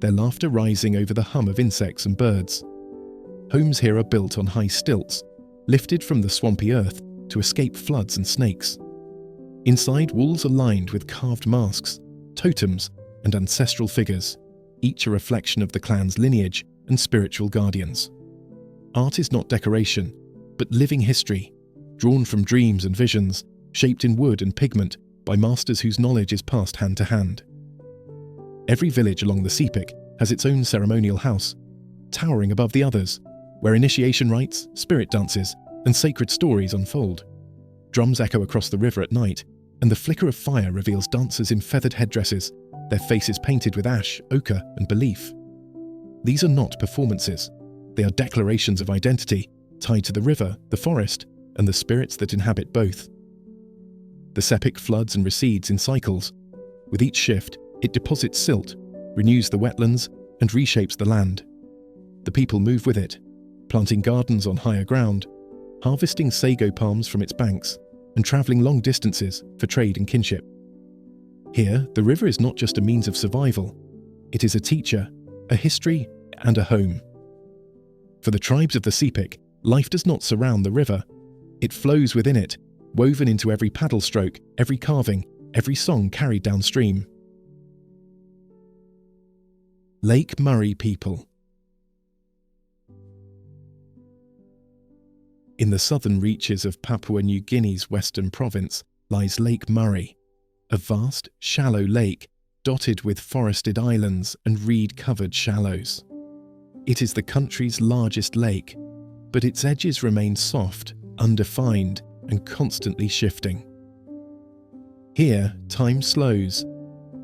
their laughter rising over the hum of insects and birds. Homes here are built on high stilts, lifted from the swampy earth to escape floods and snakes. Inside, walls are lined with carved masks, totems, and ancestral figures, each a reflection of the clan's lineage and spiritual guardians. Art is not decoration, but living history, drawn from dreams and visions, shaped in wood and pigment by masters whose knowledge is passed hand to hand. Every village along the Sepik has its own ceremonial house, towering above the others, where initiation rites, spirit dances, and sacred stories unfold. Drums echo across the river at night, and the flicker of fire reveals dancers in feathered headdresses, their faces painted with ash, ochre, and belief. These are not performances. They are declarations of identity, tied to the river, the forest, and the spirits that inhabit both. The Sepik floods and recedes in cycles. With each shift, it deposits silt, renews the wetlands, and reshapes the land. The people move with it, planting gardens on higher ground, harvesting sago palms from its banks, and travelling long distances for trade and kinship. Here, the river is not just a means of survival. It is a teacher, a history, and a home. For the tribes of the Sepik, life does not surround the river. It flows within it, woven into every paddle stroke, every carving, every song carried downstream. Lake Murray people. In the southern reaches of Papua New Guinea's western province lies Lake Murray, a vast, shallow lake dotted with forested islands and reed-covered shallows. It is the country's largest lake, but its edges remain soft, undefined, and constantly shifting. Here, time slows,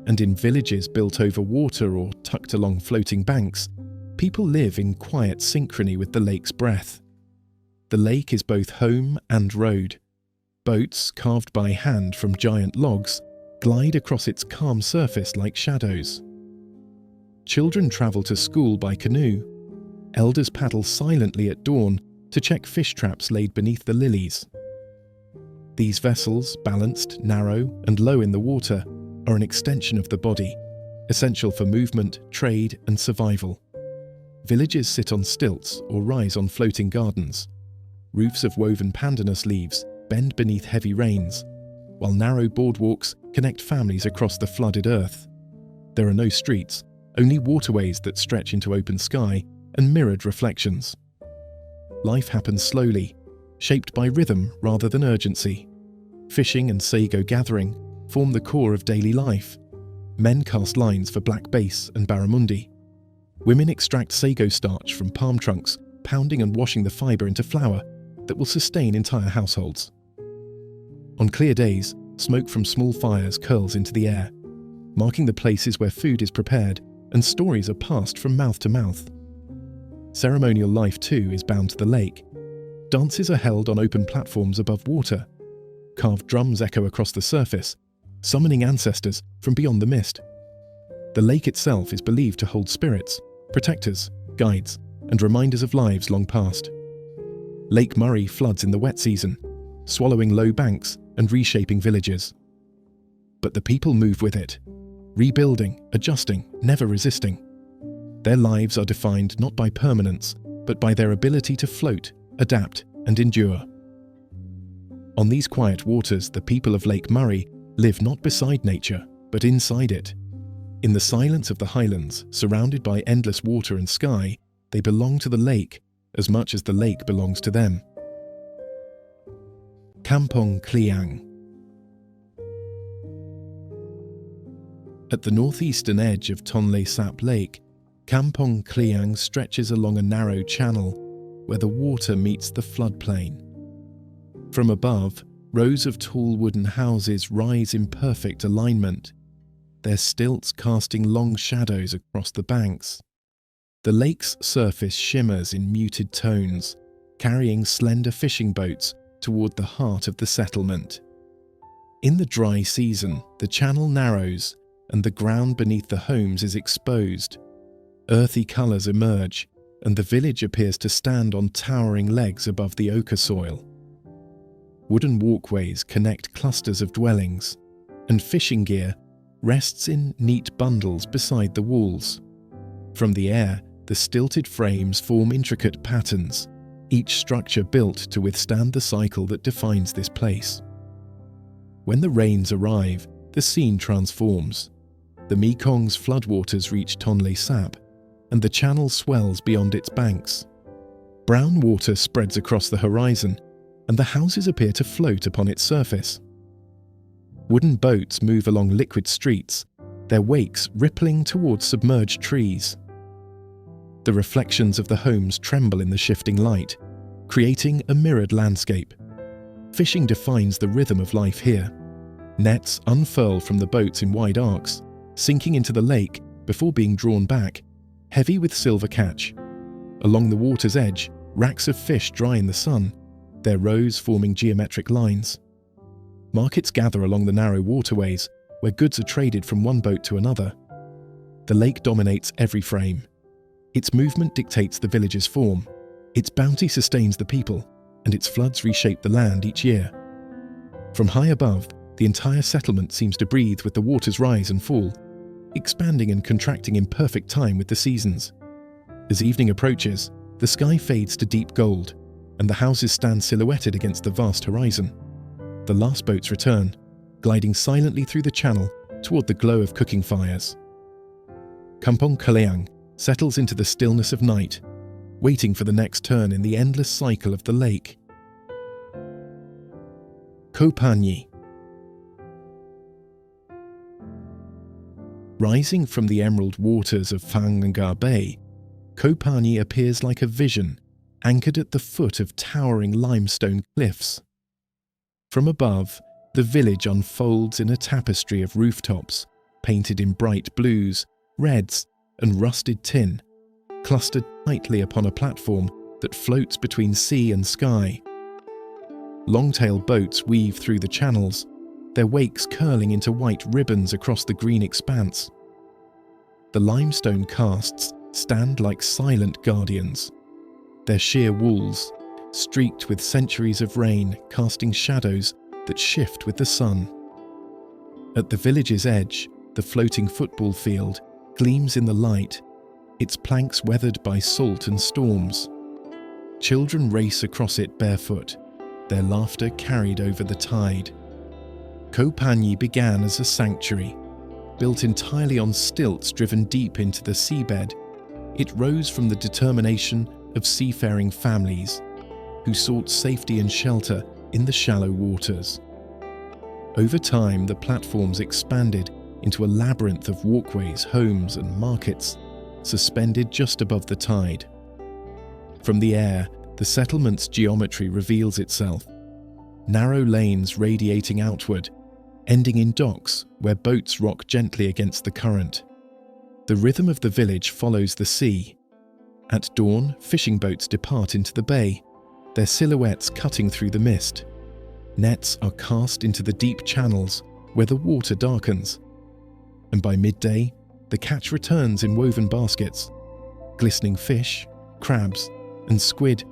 and in villages built over water or tucked along floating banks, people live in quiet synchrony with the lake's breath. The lake is both home and road. Boats, carved by hand from giant logs, glide across its calm surface like shadows. Children travel to school by canoe. Elders paddle silently at dawn to check fish traps laid beneath the lilies. These vessels, balanced, narrow, and low in the water, are an extension of the body, essential for movement, trade, and survival. Villages sit on stilts or rise on floating gardens. Roofs of woven pandanus leaves bend beneath heavy rains, while narrow boardwalks connect families across the flooded earth. There are no streets, only waterways that stretch into open sky and mirrored reflections. Life happens slowly, shaped by rhythm rather than urgency. Fishing and sago gathering form the core of daily life. Men cast lines for black bass and barramundi. Women extract sago starch from palm trunks, pounding and washing the fibre into flour that will sustain entire households. On clear days, smoke from small fires curls into the air, marking the places where food is prepared and stories are passed from mouth to mouth. Ceremonial life too is bound to the lake. Dances are held on open platforms above water. Carved drums echo across the surface, summoning ancestors from beyond the mist. The lake itself is believed to hold spirits, protectors, guides, and reminders of lives long past. Lake Murray floods in the wet season, swallowing low banks and reshaping villages. But the people move with it, rebuilding, adjusting, never resisting. Their lives are defined not by permanence, but by their ability to float, adapt, and endure. On these quiet waters, the people of Lake Murray live not beside nature, but inside it. In the silence of the highlands, surrounded by endless water and sky, they belong to the lake as much as the lake belongs to them. Kampong Cleang. At the northeastern edge of Tonle Sap Lake, Kampong Cleang stretches along a narrow channel where the water meets the floodplain. From above, rows of tall wooden houses rise in perfect alignment, their stilts casting long shadows across the banks. The lake's surface shimmers in muted tones, carrying slender fishing boats toward the heart of the settlement. In the dry season, the channel narrows and the ground beneath the homes is exposed. Earthy colours emerge, and the village appears to stand on towering legs above the ochre soil. Wooden walkways connect clusters of dwellings, and fishing gear rests in neat bundles beside the walls. From the air, the stilted frames form intricate patterns, each structure built to withstand the cycle that defines this place. When the rains arrive, the scene transforms. The Mekong's floodwaters reach Tonle Sap, and the channel swells beyond its banks. Brown water spreads across the horizon, and the houses appear to float upon its surface. Wooden boats move along liquid streets, their wakes rippling towards submerged trees. The reflections of the homes tremble in the shifting light, creating a mirrored landscape. Fishing defines the rhythm of life here. Nets unfurl from the boats in wide arcs, sinking into the lake before being drawn back, heavy with silver catch. Along the water's edge, racks of fish dry in the sun, their rows forming geometric lines. Markets gather along the narrow waterways, where goods are traded from one boat to another. The lake dominates every frame. Its movement dictates the village's form, its bounty sustains the people, and its floods reshape the land each year. From high above, the entire settlement seems to breathe with the water's rise and fall, expanding and contracting in perfect time with the seasons. As evening approaches, the sky fades to deep gold, and the houses stand silhouetted against the vast horizon. The last boats return, gliding silently through the channel toward the glow of cooking fires. Kampong Cleang settles into the stillness of night, waiting for the next turn in the endless cycle of the lake. Copany. Rising from the emerald waters of Kampong Ayer Bay, Copany appears like a vision, anchored at the foot of towering limestone cliffs. From above, the village unfolds in a tapestry of rooftops, painted in bright blues, reds, and rusted tin, clustered tightly upon a platform that floats between sea and sky. Long-tail boats weave through the channels, their wakes curling into white ribbons across the green expanse. The limestone casts stand like silent guardians, their sheer walls streaked with centuries of rain casting shadows that shift with the sun. At the village's edge, the floating football field gleams in the light, its planks weathered by salt and storms. Children race across it barefoot, their laughter carried over the tide. Copany began as a sanctuary, built entirely on stilts driven deep into the seabed. It rose from the determination of seafaring families, who sought safety and shelter in the shallow waters. Over time, the platforms expanded into a labyrinth of walkways, homes and markets, suspended just above the tide. From the air, the settlement's geometry reveals itself. Narrow lanes radiating outward, ending in docks where boats rock gently against the current. The rhythm of the village follows the sea. At dawn, fishing boats depart into the bay, their silhouettes cutting through the mist. Nets are cast into the deep channels where the water darkens. And by midday, the catch returns in woven baskets, glistening fish, crabs, and squid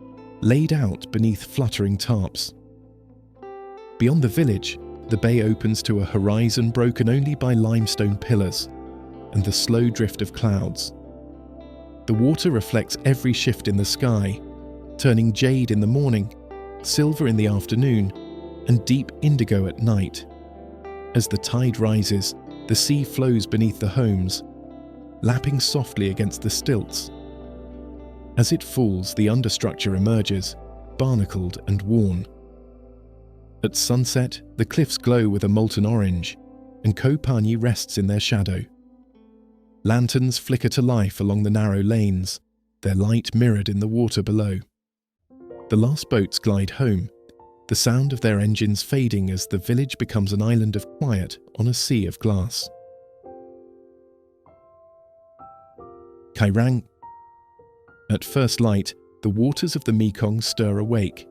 laid out beneath fluttering tarps. Beyond the village, the bay opens to a horizon broken only by limestone pillars and the slow drift of clouds. The water reflects every shift in the sky, turning jade in the morning, silver in the afternoon, and deep indigo at night. As the tide rises, the sea flows beneath the homes, lapping softly against the stilts. As it falls, the understructure emerges, barnacled and worn. At sunset, the cliffs glow with a molten orange, and Copany rests in their shadow. Lanterns flicker to life along the narrow lanes, their light mirrored in the water below. The last boats glide home, the sound of their engines fading as the village becomes an island of quiet on a sea of glass. Cai Rang. At first light, the waters of the Mekong stir awake.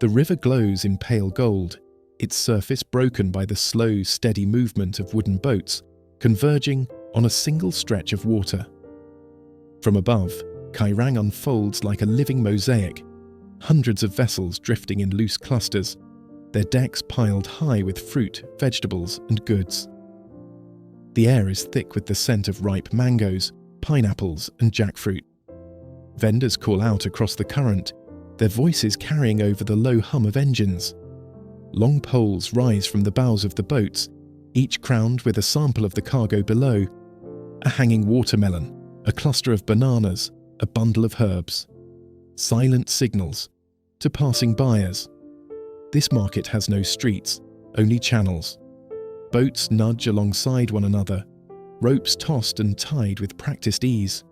The river glows in pale gold, its surface broken by the slow, steady movement of wooden boats converging on a single stretch of water. From above, Cai Rang unfolds like a living mosaic, hundreds of vessels drifting in loose clusters, their decks piled high with fruit, vegetables, and goods. The air is thick with the scent of ripe mangoes, pineapples, and jackfruit. Vendors call out across the current, their voices carrying over the low hum of engines. Long poles rise from the bows of the boats, each crowned with a sample of the cargo below: a hanging watermelon, a cluster of bananas, a bundle of herbs. Silent signals to passing buyers. This market has no streets, only channels. Boats nudge alongside one another, ropes tossed and tied with practiced ease.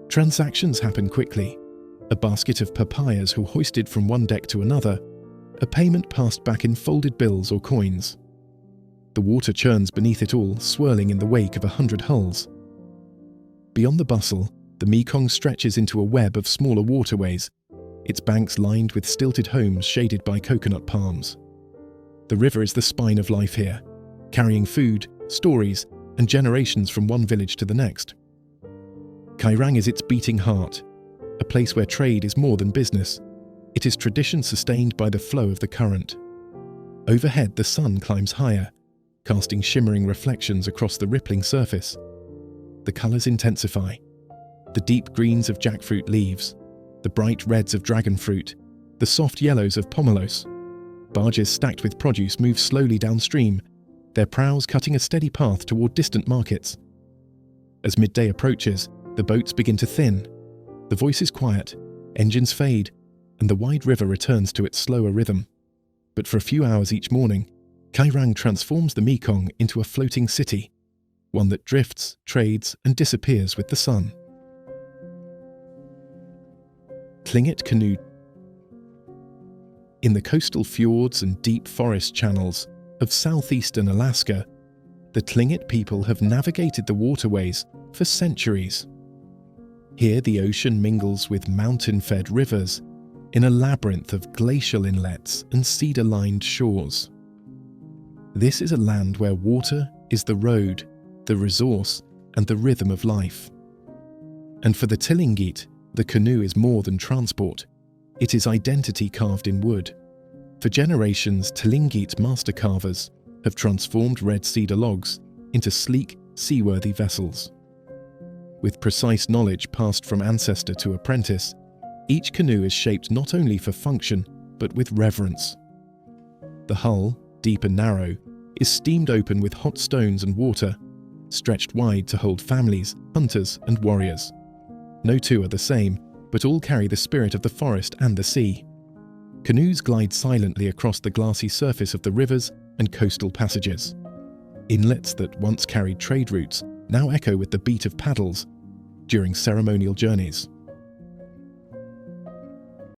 Transactions happen quickly. A basket of papayas hoisted from one deck to another, a payment passed back in folded bills or coins. The water churns beneath it all, swirling in the wake of 100 hulls. Beyond the bustle, the Mekong stretches into a web of smaller waterways, its banks lined with stilted homes shaded by coconut palms. The river is the spine of life here, carrying food, stories, and generations from one village to the next. Cai Rang is its beating heart, a place where trade is more than business. It is tradition sustained by the flow of the current. Overhead, the sun climbs higher, casting shimmering reflections across the rippling surface. The colours intensify. The deep greens of jackfruit leaves, the bright reds of dragon fruit, the soft yellows of pomelos. Barges stacked with produce move slowly downstream, their prows cutting a steady path toward distant markets. As midday approaches, the boats begin to thin. The voices quiet, engines fade, and the wide river returns to its slower rhythm. But for a few hours each morning, Cai Rang transforms the Mekong into a floating city, one that drifts, trades, and disappears with the sun. Tlingit canoe. In the coastal fjords and deep forest channels of southeastern Alaska, the Tlingit people have navigated the waterways for centuries. Here the ocean mingles with mountain-fed rivers in a labyrinth of glacial inlets and cedar-lined shores. This is a land where water is the road, the resource, and the rhythm of life. And for the Tlingit, the canoe is more than transport. It is identity carved in wood. For generations, Tlingit master carvers have transformed red cedar logs into sleek, seaworthy vessels. With precise knowledge passed from ancestor to apprentice, each canoe is shaped not only for function, but with reverence. The hull, deep and narrow, is steamed open with hot stones and water, stretched wide to hold families, hunters, and warriors. No two are the same, but all carry the spirit of the forest and the sea. Canoes glide silently across the glassy surface of the rivers and coastal passages. Inlets that once carried trade routes now echo with the beat of paddles during ceremonial journeys.